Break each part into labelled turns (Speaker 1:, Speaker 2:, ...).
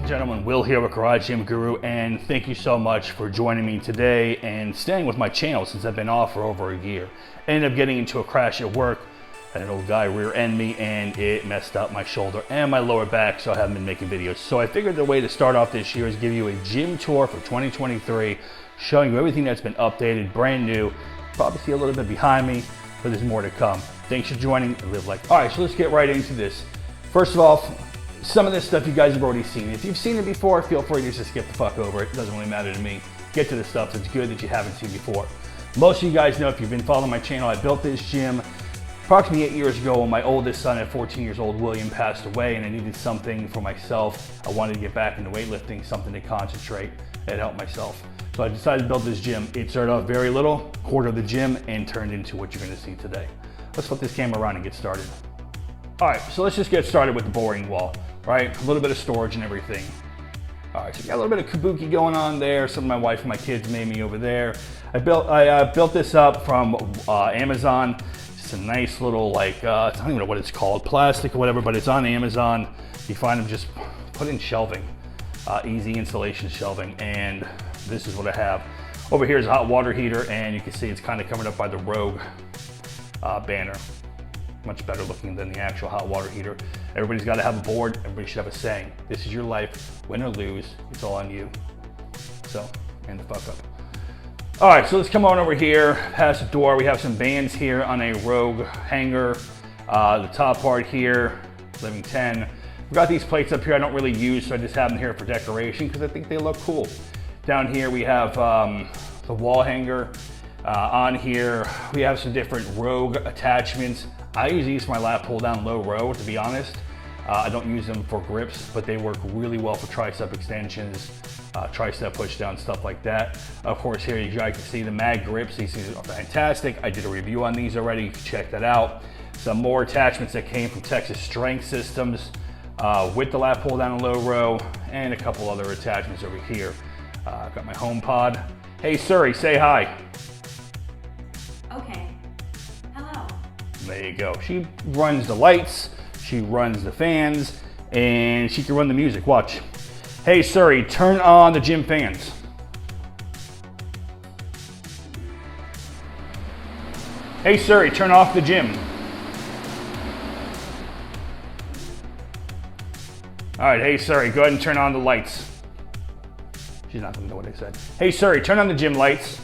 Speaker 1: and gentlemen, Will here with Garage Gym Guru, and thank you so much for joining me today and staying with my channel since I've been off for over a year. I ended up getting into a crash at work. I had an old guy rear-end me and it messed up my shoulder and my lower back, so I haven't been making videos. So I figured the way to start off this year is give you a gym tour for 2023, showing you everything that's been updated, brand new. Probably see a little bit behind me, but there's more to come. Thanks for joining and live like. All right, so let's get right into this. First of all, some of this stuff you guys have already seen. If you've seen it before, feel free to just skip the fuck over it. It doesn't really matter to me. Get to the stuff that's good that you haven't seen before. Most of you guys know, if you've been following my channel, I built this gym approximately 8 years ago when my oldest son at 14 years old, William, passed away, and I needed something for myself. I wanted to get back into weightlifting, something to concentrate and help myself. So I decided to build this gym. It started off very little, quarter of the gym, and turned into what you're gonna see today. Let's flip this camera around and get started. All right, so let's just get started with the boring wall, right? A little bit of storage and everything. All right, so we got a little bit of kabuki going on there. Something my wife and my kids made me over there. I built this up from Amazon. It's a nice little, like, I don't even know what it's called, plastic or whatever, but it's on Amazon. You find them, just put in shelving, easy installation shelving, and this is what I have. Over here is a hot water heater, and you can see it's kind of covered up by the Rogue banner. Much better looking than the actual hot water heater. Everybody's got to have a board. Everybody should have a saying. This is your life. Win or lose, it's all on you. So, man the fuck up. All right, so let's come on over here, past the door. We have some bands here on a Rogue hanger. The top part here, Living 10. We've got these plates up here I don't really use, so I just have them here for decoration because I think they look cool. Down here we have the wall hanger. On here, we have some different Rogue attachments. I usually use my lat pull down low row, to be honest. I don't use them for grips, but they work really well for tricep extensions, tricep push down, stuff like that. Of course, here you guys can see the mag grips. These are fantastic. I did a review on these already. You can check that out. Some more attachments that came from Texas Strength Systems with the lat pull down and low row, and a couple other attachments over here. I've got my HomePod. Hey Siri, say hi.
Speaker 2: Okay. Hello.
Speaker 1: There you go. She runs the lights, she runs the fans, and she can run the music. Watch. Hey Siri, turn on the gym fans. Hey Siri, turn off the gym. All right, hey Siri, go ahead and turn on the lights. She's not gonna know what I said. Hey Siri, turn on the gym lights.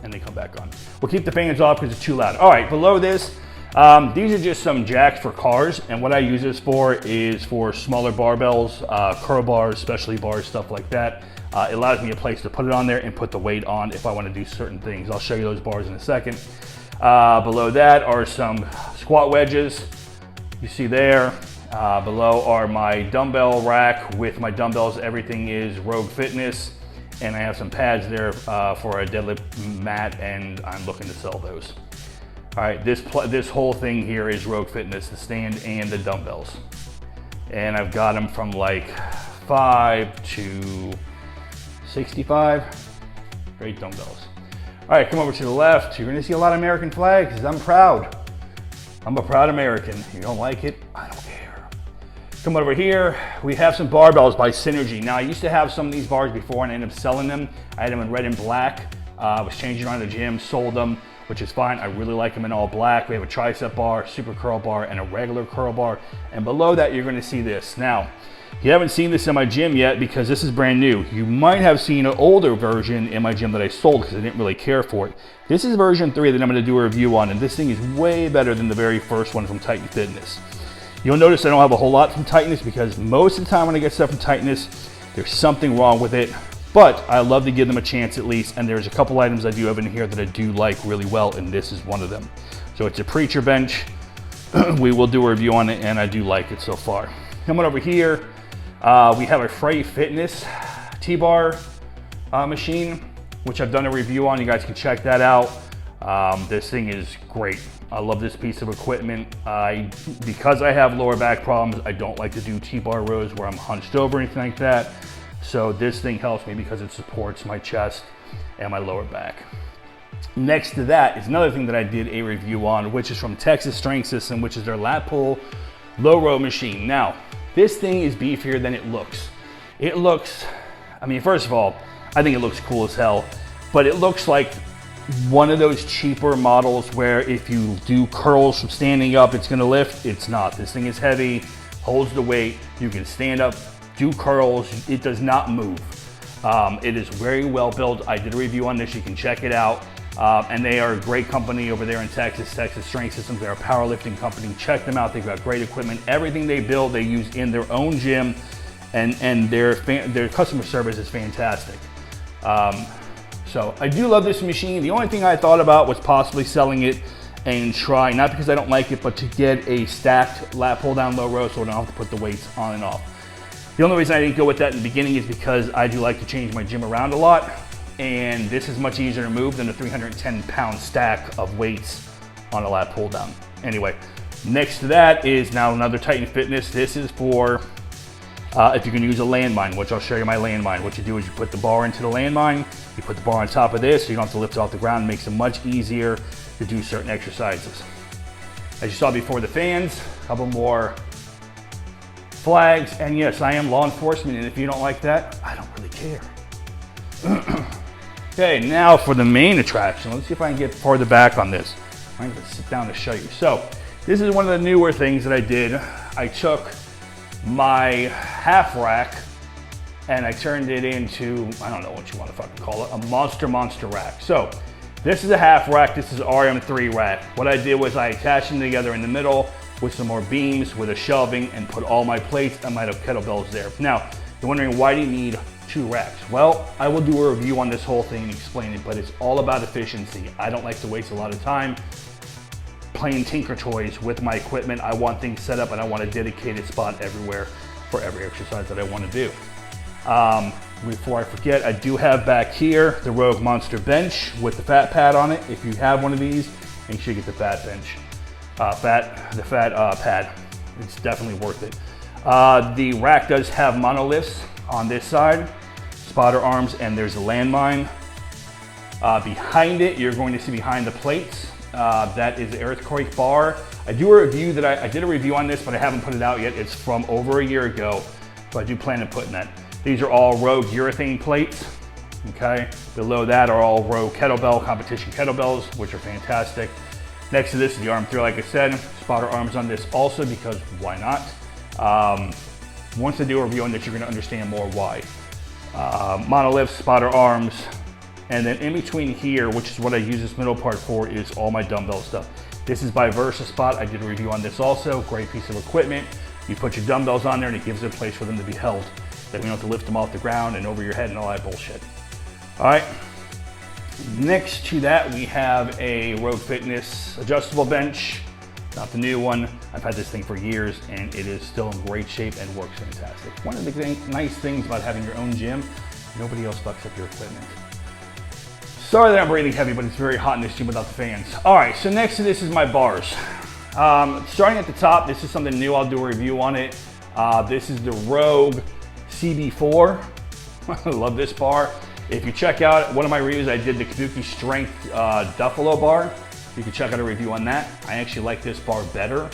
Speaker 1: And they come back on. We'll keep the fans off because it's too loud. All right, below this, these are just some jacks for cars, and what I use this for is for smaller barbells, curl bars, specialty bars, stuff like that. It allows me a place to put it on there and put the weight on if I want to do certain things. I'll show you those bars in a second. Below that are some squat wedges. You see there. Below are my dumbbell rack with my dumbbells. Everything is Rogue Fitness. And I have some pads there for a deadlift mat, and I'm looking to sell those. All right, this whole thing here is Rogue Fitness, the stand and the dumbbells. And I've got them from like 5 to 65. Great dumbbells. All right, come over to the left. You're gonna see a lot of American flags. I'm proud. I'm a proud American. You don't like it? I don't care. Come over here, we have some barbells by Synergy. Now I used to have some of these bars before and I ended up selling them. I had them in red and black. I was changing around the gym, sold them, which is fine. I really like them in all black. We have a tricep bar, super curl bar, and a regular curl bar. And below that, you're gonna see this. Now, you haven't seen this in my gym yet because this is brand new. You might have seen an older version in my gym that I sold because I didn't really care for it. This is version 3 that I'm gonna do a review on, and this thing is way better than the very first one from Titan Fitness. You'll notice I don't have a whole lot from Tightness because most of the time when I get stuff from Tightness, there's something wrong with it. But I love to give them a chance at least, and there's a couple items I do have in here that I do like really well, and this is one of them. So it's a Preacher bench. We will do a review on it, and I do like it so far. Coming over here, we have a Frey Fitness T-bar machine, which I've done a review on. You guys can check that out. This thing is great. I love this piece of equipment. Because I have lower back problems, I don't like to do T-bar rows where I'm hunched over or anything like that. So this thing helps me because it supports my chest and my lower back. Next to that is another thing that I did a review on, which is from Texas Strength System, which is their lat pull low row machine. Now, This thing is beefier than it looks. It looks, I mean, first of all, I think it looks cool as hell, but it looks like one of those cheaper models where if you do curls from standing up, it's gonna lift. It's not. This thing is heavy, holds the weight. You can stand up, do curls. It does not move. It is very well built. I did a review on this. You can check it out. And they are a great company over there in Texas, Texas Strength Systems. They're a powerlifting company. Check them out. They've got great equipment. Everything they build, they use in their own gym, and their customer service is fantastic. So I do love this machine. The only thing I thought about was possibly selling it and try, not because I don't like it, but to get a stacked lat pull down low row so I don't have to put the weights on and off. The only reason I didn't go with that in the beginning is because I do like to change my gym around a lot, and this is much easier to move than a 310-pound stack of weights on a lat pull down. Anyway, next to that is now another Titan Fitness. This is for if you can use a landmine, which I'll show you my landmine. What you do is you put the bar into the landmine, you put the bar on top of this so you don't have to lift it off the ground. It makes it much easier to do certain exercises. As you saw before, the fans, a couple more flags, and yes, I am law enforcement, and if you don't like that, I don't really care. Okay, now for the main attraction. Let's see if I can get farther back on this. I'm gonna sit down to show you. So, this is one of the newer things that I did. I took my half rack and I turned it into, I don't know what you want to fucking call it, a monster rack. So this is a half rack, this is RM3 rack. What I did was I attached them together in the middle with some more beams, with a shelving, and put all my plates and my kettlebells there. Now, you're wondering, why do you need 2 racks? Well, I will do a review on this whole thing and explain it, but it's all about efficiency. I don't like to waste a lot of time playing tinker toys with my equipment. I want things set up and I want a dedicated spot everywhere for every exercise that I want to do. Before I forget, I do have back here the Rogue Monster bench with the fat pad on it. If you have one of these, make sure you get the fat bench, pad. It's definitely worth it. The rack does have monoliths on this side, spotter arms, and there's a landmine. Behind it, you're going to see behind the plates, that is the earthquake bar. I did a review on this, but I haven't put it out yet. It's from over a year ago, so I do plan on putting that. These are all Rogue urethane plates, okay? Below that are all Rogue competition kettlebells, which are fantastic. Next to this is the RM3, like I said. Spotter arms on this also, because why not? Once I do a review on this, you're gonna understand more why. Monoliths, spotter arms, and then in between here, which is what I use this middle part for, is all my dumbbell stuff. This is by VersaSpot. I did a review on this also. Great piece of equipment. You put your dumbbells on there and it gives it a place for them to be held. Then we don't have to lift them off the ground and over your head and all that bullshit. All right. Next to that, we have a Rogue Fitness adjustable bench. Not the new one. I've had this thing for years and it is still in great shape and works fantastic. One of the nice things about having your own gym, nobody else fucks up your equipment. Sorry that I'm breathing heavy, but it's very hot in this gym without the fans. All right, so next to this is my bars. Starting at the top, this is something new. I'll do a review on it. This is the Rogue CB4. I love this bar. If you check out one of my reviews, I did the Kabuki Strength Duffalo bar. You can check out a review on that. I actually like this bar better.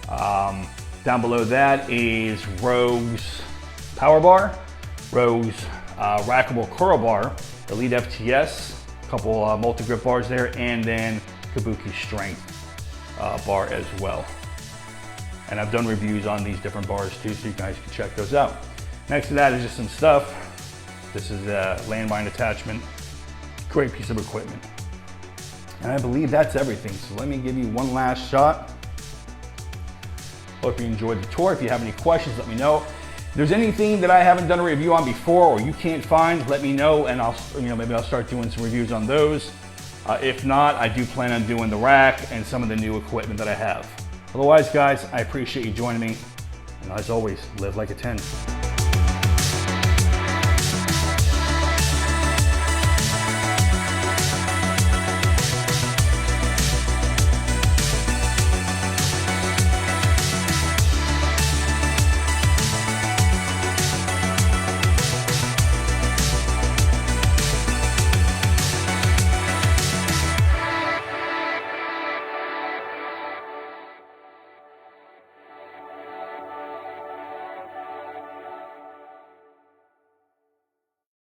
Speaker 1: Down below that is Rogue's Power Bar, Rogue's Rackable Curl Bar, Elite FTS, a couple multi-grip bars there, and then Kabuki Strength bar as well. And I've done reviews on these different bars too, so you guys can check those out. Next to that is just some stuff. This is a landmine attachment. Great piece of equipment. And I believe that's everything. So let me give you one last shot. Hope you enjoyed the tour. If you have any questions, let me know. If there's anything that I haven't done a review on before or you can't find, let me know and maybe I'll start doing some reviews on those. If not, I do plan on doing the rack and some of the new equipment that I have. Otherwise, guys, I appreciate you joining me. And as always, live like a 10.